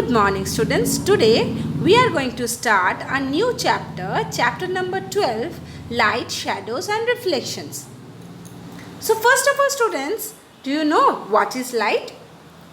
Good morning students. Today we are going to start a new chapter number 12, light, shadows and reflections. So first of all students, do you know what is light?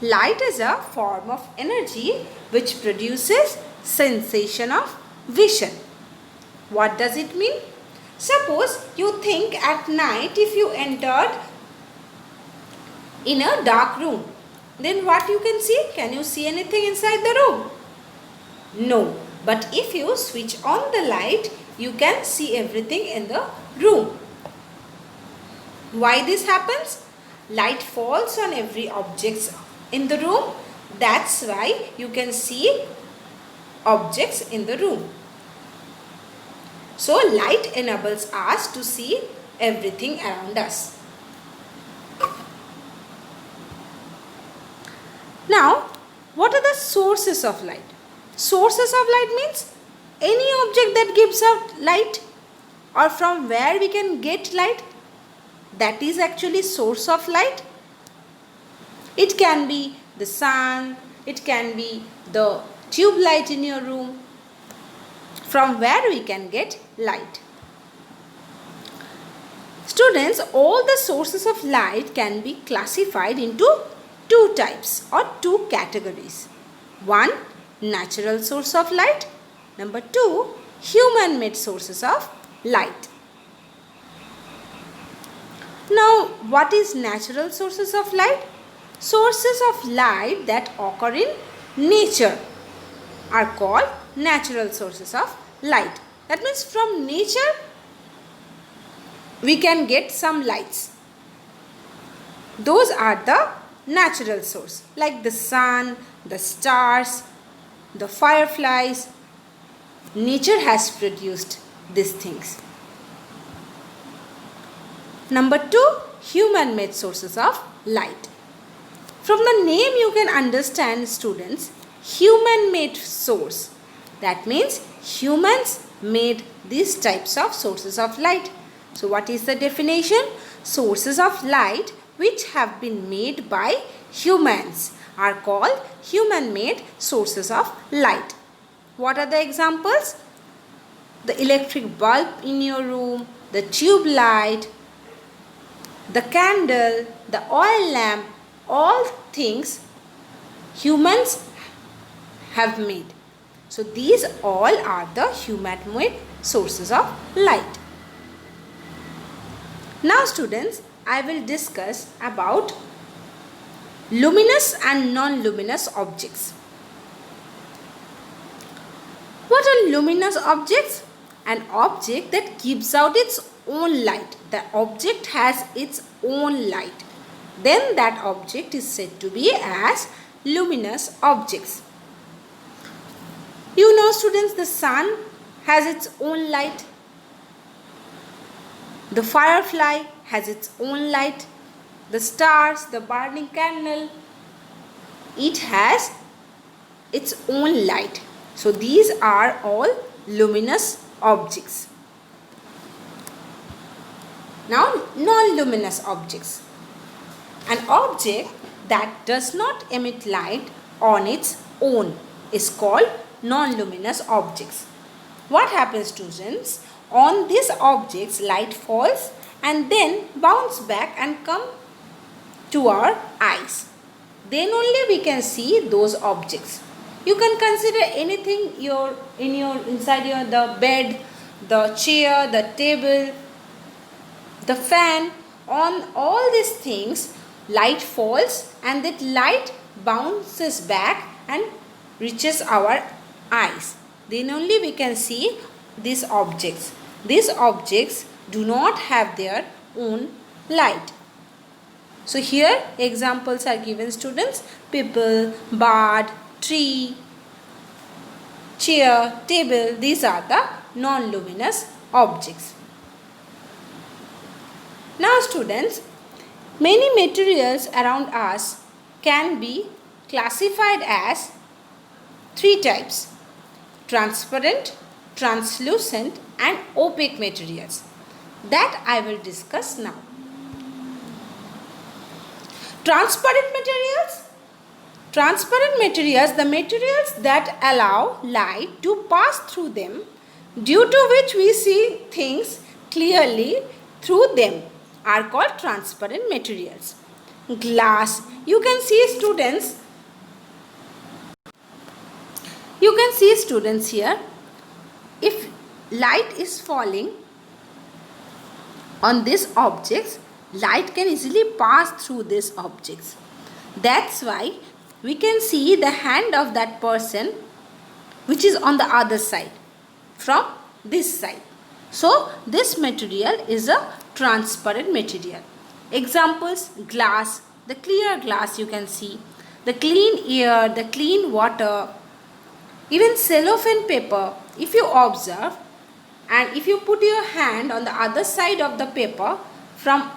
Light is a form of energy which produces sensation of vision. What does it mean? Suppose you think at night if you entered in a dark room, then what you can see? Can you see anything inside the room? No. But if you switch on the light, you can see everything in the room. Why this happens? Light falls on every object in the room. That's why you can see objects in the room. So light enables us to see everything around us. Now, what are the sources of light? Sources of light means any object that gives out light or from where we can get light. That is actually source of light. It can be the sun, it can be the tube light in your room, from where we can get light. Students, all the sources of light can be classified into two types or two categories. One, natural source of light. Number two, human-made sources of light. Now, what is natural sources of light? Sources of light that occur in nature are called natural sources of light. That means from nature we can get some lights. Those are the natural source, like the sun, the stars, the fireflies. Nature has produced these things. Number two, human-made sources of light. From the name you can understand, students, human-made source. That means humans made these types of sources of light. So what is the definition? Sources of light which have been made by humans are called human-made sources of light. What are the examples? The electric bulb in your room, the tube light, the candle, the oil lamp, all things humans have made. So these all are the human-made sources of light. Now students, I will discuss about luminous and non-luminous objects. What are luminous objects? An object that gives out its own light. The object has its own light. Then that object is said to be as luminous objects. You know students, the sun has its own light. The firefly has its own light. The stars, the burning candle, it has its own light. So these are all luminous objects. Now, non-luminous objects. An object that does not emit light on its own is called non-luminous objects. What happens, students? On these objects, light falls and then bounce back and come to our eyes. Then only we can see those objects. You can consider anything inside the bed, the chair, the table, the fan. On all these things, light falls and that light bounces back and reaches our eyes. Then only we can see these objects. These objects do not have their own light. So here examples are given, students. People, bird, tree, chair, table. These are the non-luminous objects. Now students, many materials around us can be classified as three types: transparent, translucent and opaque materials. That I will discuss now. Transparent materials, Transparent materials, the materials that allow light to pass through them, due to which we see things clearly through them, are called transparent materials. Glass, you can see students here, if light is falling on these objects, light can easily pass through these objects. That's why we can see the hand of that person which is on the other side from this side. So this material is a transparent material. Examples: glass, the clear glass you can see, the clean air, the clean water, even cellophane paper. If you observe and if you put your hand on the other side of the paper, from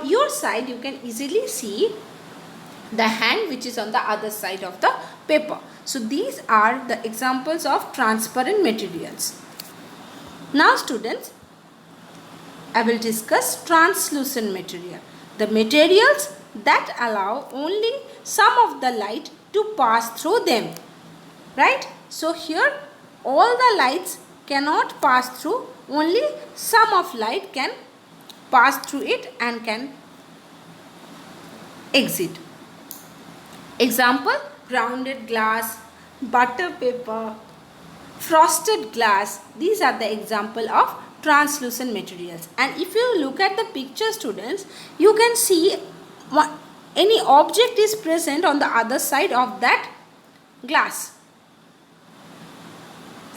your side you can easily see the hand which is on the other side of the paper. So these are the examples of transparent materials. Now students, I will discuss translucent material. The materials that allow only some of the light to pass through them. Right? So here all the lights cannot pass through, only some of light can pass through it and can exit. Example: grounded glass, butter paper, frosted glass. These are the example of translucent materials. And if you look at the picture students, you can see any object is present on the other side of that glass.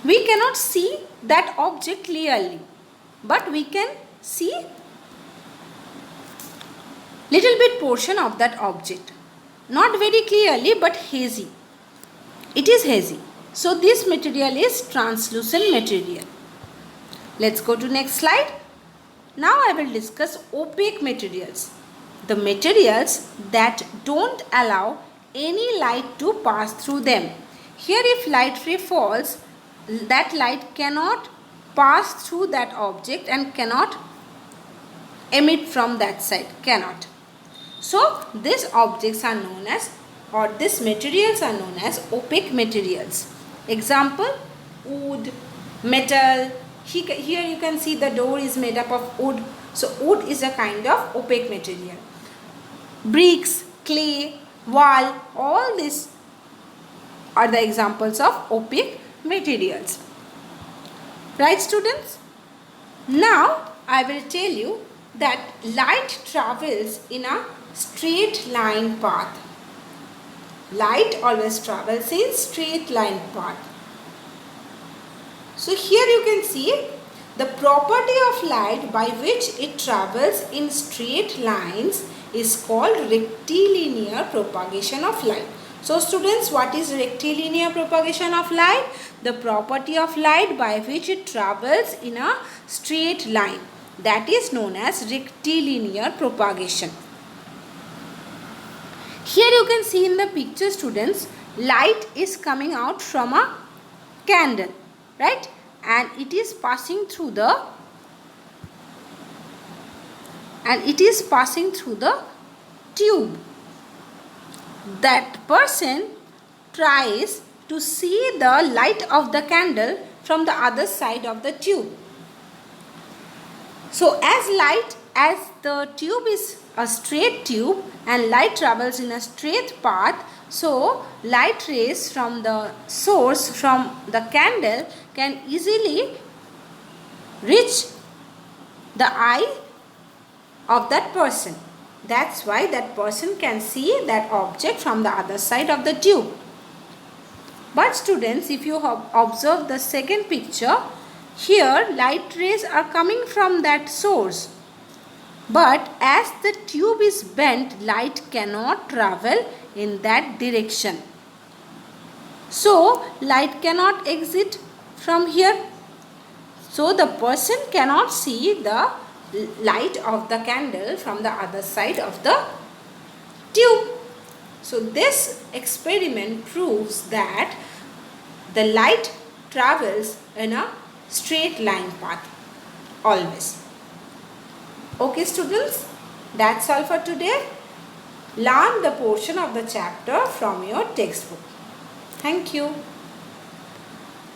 We cannot see that object clearly, but we can see little bit portion of that object. Not very clearly, but hazy. It is hazy. So this material is translucent material. Let's go to next slide. Now I will discuss opaque materials. The materials that don't allow any light to pass through them. Here if light ray falls, that light cannot pass through that object and cannot emit from that side. Cannot. So these objects are known as, or these materials are known as opaque materials. Example: wood, metal. Here you can see the door is made up of wood. So wood is a kind of opaque material. Bricks, clay, wall, all these are the examples of opaque materials. Right students? Now I will tell you that light travels in a straight line path. Light always travels in straight line path. So here you can see the property of light by which it travels in straight lines is called rectilinear propagation of light. So students, what is rectilinear propagation of light? The property of light by which it travels in a straight line. That is known as rectilinear propagation. Here you can see in the picture students, light is coming out from a candle, right? And it is passing through the tube. That person tries to see the light of the candle from the other side of the tube. So as the tube is a straight tube and light travels in a straight path, so light rays from the source, from the candle, can easily reach the eye of that person. That's why that person can see that object from the other side of the tube. But students, if you have observed the second picture, here light rays are coming from that source. But as the tube is bent, light cannot travel in that direction. So light cannot exit from here. So the person cannot see the light of the candle from the other side of the tube. So this experiment proves that the light travels in a straight line path always. Okay students, that's all for today. learn the portion of the chapter from your textbook. Thank you.